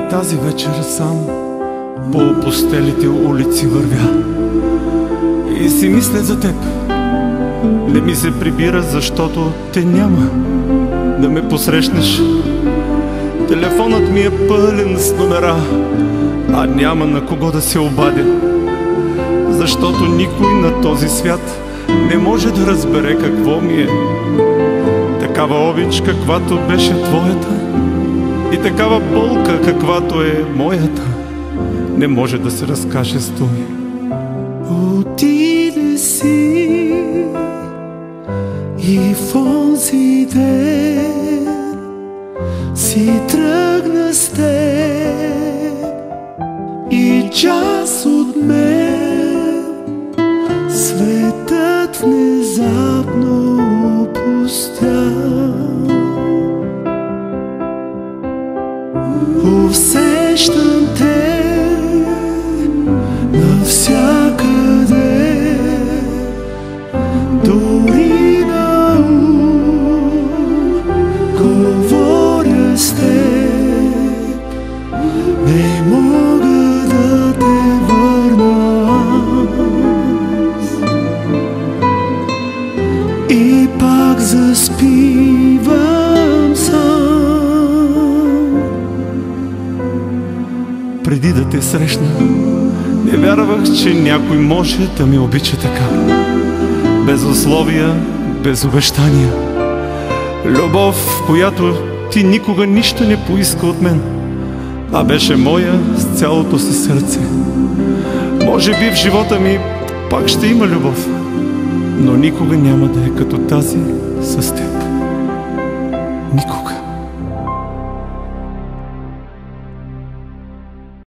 Тази вечер сам по опустелите улици вървя и си мисля за теб. Не ми се прибира, защото те няма да ме посрещнеш. Телефонът ми е пълен с номера, а няма на кого да се обадя, защото никой на този свят не може да разбере какво ми е. Такава обич, каквато беше твоята, и такава болка, каквато е моята, не може да се разкаже с думи. Отиде си и в онзи ден си тръгна с теб и част от мен. Светът внезапно опустя. Усещам те навсякъде, дори на ум говоря с теб. Не мога да те върна и пак заспивам сам. Преди да те срещна, не вярвах, че някой може да ме обича така. Без условия, без обещания. Любов, в която ти никога нищо не поиска от мен, а беше моя с цялото си сърце. Може би в живота ми пак ще има любов, но никога няма да е като тази с теб. Никога.